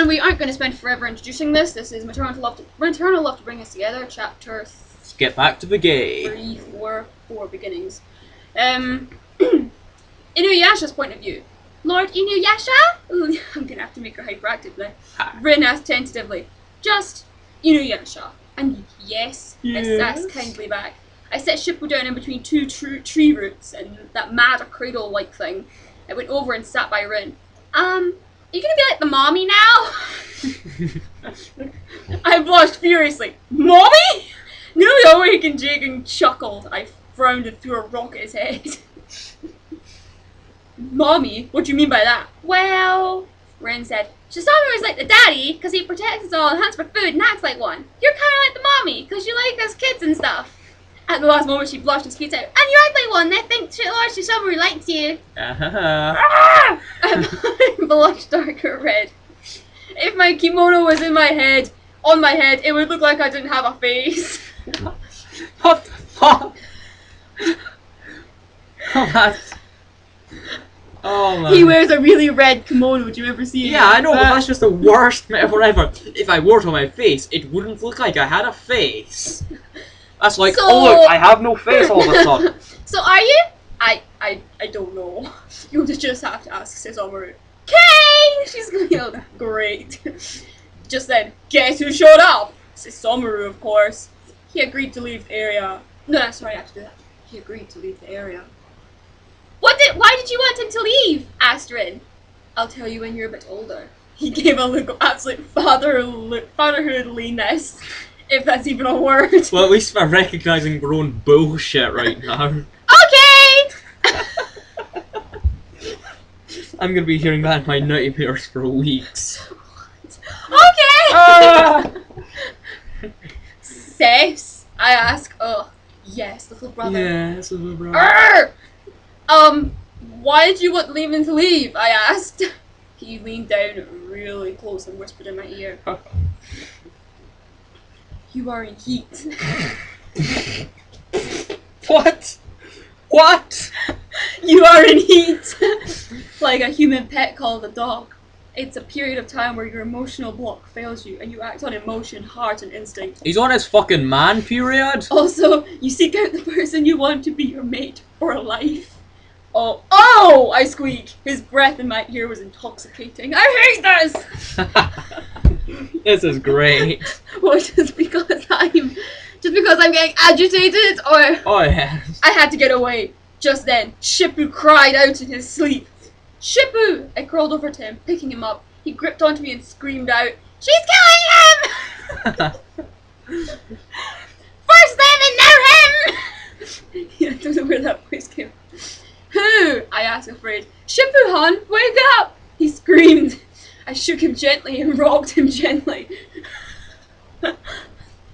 And we aren't going to spend forever introducing this. This is Maternal Love to Bring Us Together, chapter Let's get back to the game. 3, 4 beginnings. Inuyasha's point of view. Lord Inuyasha? Ooh, I'm going to have to make her hyperactive now. Rin asked tentatively. Just Inuyasha. And yes, that's kindly back. I set Shippo down in between two tree roots and that mad cradle-like thing. I went over and sat by Rin. Are you gonna be like the mommy now? I blushed furiously. Mommy? Nearly awake and Jake and chuckled. I frowned and threw a rock at his head. Mommy? What do you mean by that? Well, Ren said, Shisamu is like the daddy because he protects us all and hunts for food and acts like one. You're kind of like the mommy because you like us kids and stuff. At the last moment, she blushed and squeaked out, and you act like one. I think Lord Shisamu likes you. I blushed darker red. If my kimono was on my head, it would look like I didn't have a face. What the fuck? Oh man. He wears a really red kimono. Would you ever see it? Yeah, I know, but that's just the worst metaphor ever. If I wore it on my face, it wouldn't look like I had a face. That's like, oh look, I have no face all of a sudden. So are you? I don't know. You'll just have to ask Shisamu. Okay! She's gonna yell, great. Just then, guess who showed up? Shisamu, of course. He agreed to leave the area. No, sorry, I have to do that. He agreed to leave the area. Why did you want him to leave? Asked Rin. I'll tell you when you're a bit older. He gave a look of absolute fatherhoodliness. If that's even a word. Well, at least we're recognising our own bullshit right now. Okay! I'm gonna be hearing that in my nightmares for weeks. Okay! Sis? I ask. Oh, yes, little brother. Yes, little brother. Why did you want Lehman to leave? I asked. He leaned down really close and whispered in my ear. You are in heat. What? What? You are in heat. Like a human pet called a dog. It's a period of time where your emotional block fails you and you act on emotion, heart, and instinct. He's on his fucking man period. Also, you seek out the person you want to be your mate for life. Oh! I squeaked. His breath in my ear was intoxicating. I hate this! This is great. Well, just because I'm getting agitated, or Oh yeah. I had to get away. Just then, Shippo cried out in his sleep. Shippo! I crawled over to him, picking him up. He gripped onto me and screamed out, She's killing him! First them and now him! Yeah, I don't know where that voice came from. Who? I asked, afraid. Shippo-han, wake up! He screamed. I shook him gently and rocked him gently.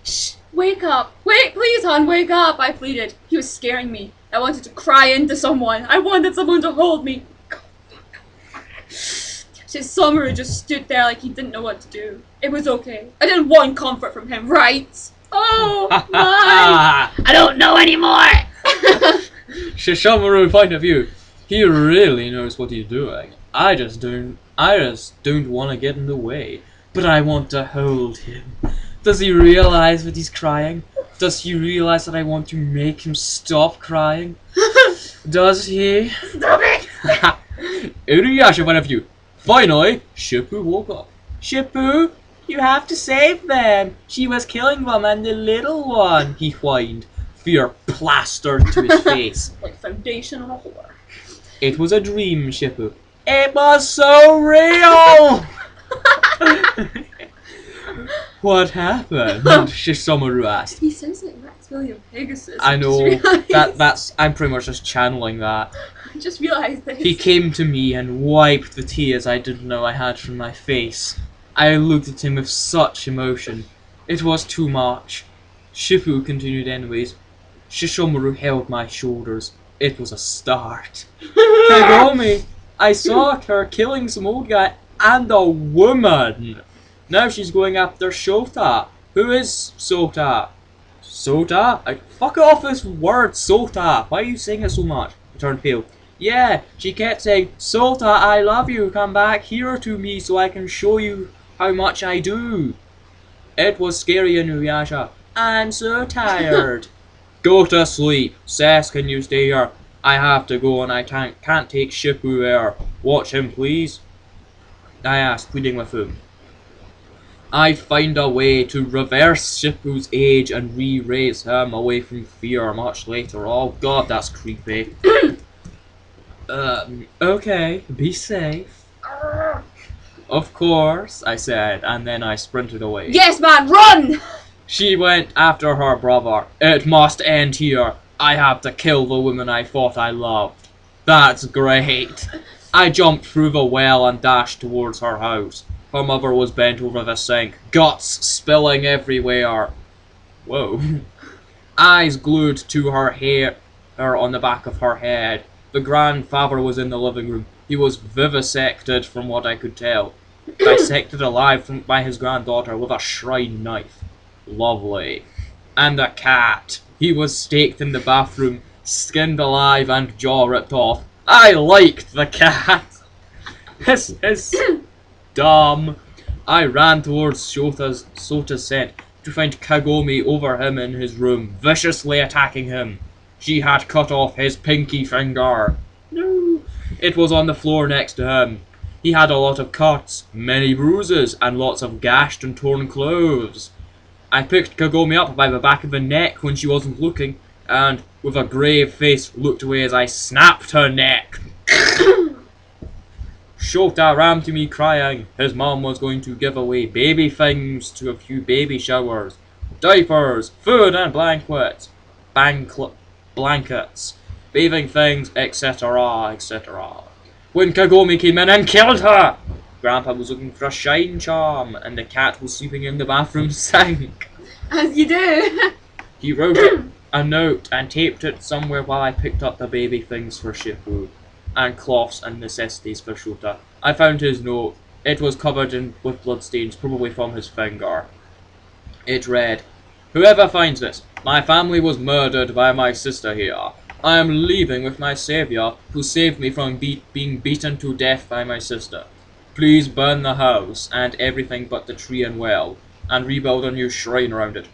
Shh, wake up. Wait, please, hon, wake up, I pleaded. He was scaring me. I wanted to cry into someone. I wanted someone to hold me. Shisamu just stood there like he didn't know what to do. It was okay. I didn't want comfort from him, right? Oh, my. I don't know anymore. Shisamu point of view. He really knows what he's doing. I just don't want to get in the way. But I want to hold him. Does he realize that he's crying? Does he realize that I want to make him stop crying? Does he? Stop it! Inuyasha point of view. Finally, Shippo woke up. Shippo, you have to save them. She was killing them and the little one, he whined. Fear plastered to his face. Like foundation on a whore. It was a dream, Shippo. It was so real! What happened? Shisamu asked. He sounds like Max William Pegasus. I know. That's I'm pretty much just channeling that. I just realised this. He came to me and wiped the tears I didn't know I had from my face. I looked at him with such emotion. It was too much. Shippo continued anyways. Shisamu held my shoulders. It was a start. Kagome! I saw her killing some old guy and a woman. Now she's going after Shota. Who is Sota? Sota? Fuck off this word, Sota. Why are you saying it so much? I turned pale. Yeah, she kept saying, Sota, I love you. Come back here to me so I can show you How much I do? It was scary, Inuyasha. I'm so tired. Go to sleep. Sess, can you stay here? I have to go and I can't take Shippu there. Watch him, please. I asked, pleading with him. I find a way to reverse Shippu's age and re-raise him away from fear much later. Oh god, that's creepy. Okay, be safe. Of course, I said, and then I sprinted away. Yes, man, run! She went after her brother. It must end here. I have to kill the woman I thought I loved. That's great. I jumped through the well and dashed towards her house. Her mother was bent over the sink, guts spilling everywhere. Whoa. Eyes glued to her hair on the back of her head. The grandfather was in the living room. He was vivisected from what I could tell. Dissected alive by his granddaughter with a shrine knife. Lovely. And the cat. He was staked in the bathroom, skinned alive and jaw ripped off. I liked the cat. Hiss. Dumb. I ran towards Sota's scent to find Kagome over him in his room, viciously attacking him. She had cut off his pinky finger. No. It was on the floor next to him. He had a lot of cuts, many bruises, and lots of gashed and torn clothes. I picked Kagome up by the back of the neck when she wasn't looking, and with a grave face looked away as I snapped her neck. Shota ran to me crying. His mom was going to give away baby things to a few baby showers. Diapers, food and blankets, blankets, bathing things, etc., etc. When Kagome came in and killed her, Grandpa was looking for a shine charm, and the cat was sleeping in the bathroom sink. As you do. He wrote a note and taped it somewhere while I picked up the baby things for Shippu, and cloths and necessities for Shota. I found his note. It was covered with bloodstains, probably from his finger. It read, "Whoever finds this, my family was murdered by my sister here. I am leaving with my savior, who saved me from being beaten to death by my sister. Please burn the house and everything but the tree and well, and rebuild a new shrine around it.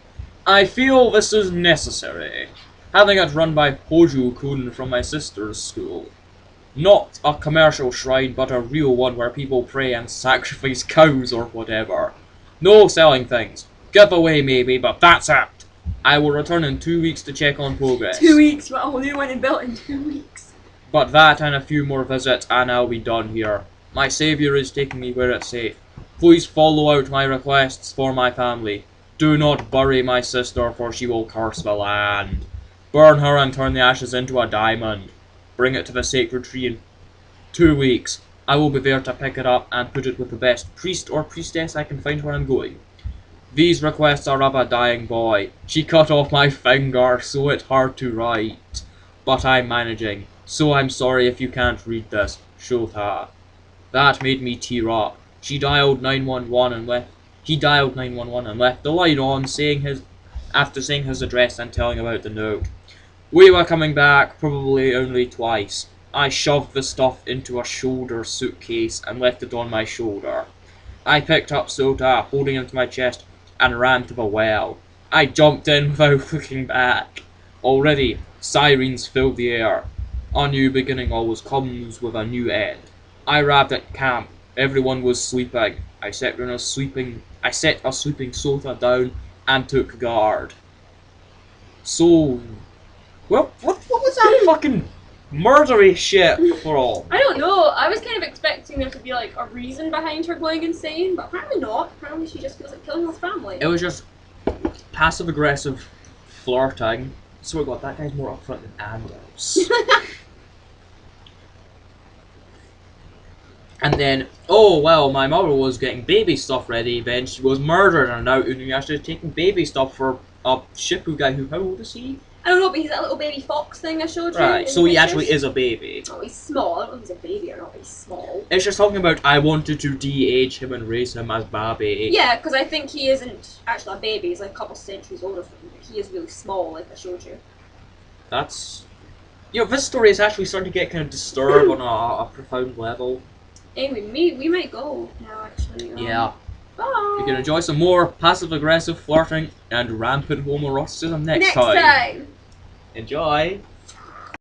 I feel this is necessary, having it run by Hoju-kun from my sister's school. Not a commercial shrine, but a real one where people pray and sacrifice cows or whatever. No selling things. Giveaway maybe, but that's it. I will return in 2 weeks to check on progress." 2 weeks, what a whole new one and built in 2 weeks. "But that and a few more visits and I'll be done here. My savior is taking me where it's safe. Please follow out my requests for my family. Do not bury my sister, for she will curse the land. Burn her and turn the ashes into a diamond. Bring it to the sacred tree in 2 weeks. I will be there to pick it up and put it with the best priest or priestess I can find where I'm going. These requests are of a dying boy. She cut off my finger, so it's hard to write. But I'm managing, so I'm sorry if you can't read this. Shota." That made me tear up. He dialed 911 and left the light on, after saying his address and telling about the note. We were coming back, probably only twice. I shoved the stuff into a shoulder suitcase and left it on my shoulder. I picked up Sota, holding him to my chest, and ran to the well. I jumped in without looking back. Already, sirens filled the air. A new beginning always comes with a new end. I arrived at camp. Everyone was sleeping. I set a sleeping Sota down and took guard. So, what was that fucking murdery shit for all? I don't know. I was kind of expecting there to be like a reason behind her going insane, but apparently not. Apparently she just feels like killing her family. It was just passive aggressive flirting. So I got that guy's more upfront than Anders. And then, oh well, my mother was getting baby stuff ready, then she was murdered, and now Inuyasha is taking baby stuff for a Shippu guy who, how old is he? I don't know, but he's that little baby fox thing I showed you. Right, so he actually is a baby. Oh, he's small. I don't know if he's a baby or not, but he's small. It's just talking about I wanted to de-age him and raise him as baby. Yeah, because I think he isn't actually a baby. He's like a couple centuries older than him, but he is really small, like I showed you. That's... You know, this story is actually starting to get kind of disturbed on a profound level. Anyway, we might go now, actually. Yeah. Bye. You can enjoy some more passive-aggressive flirting and rampant homoeroticism next Next time. time. Enjoy!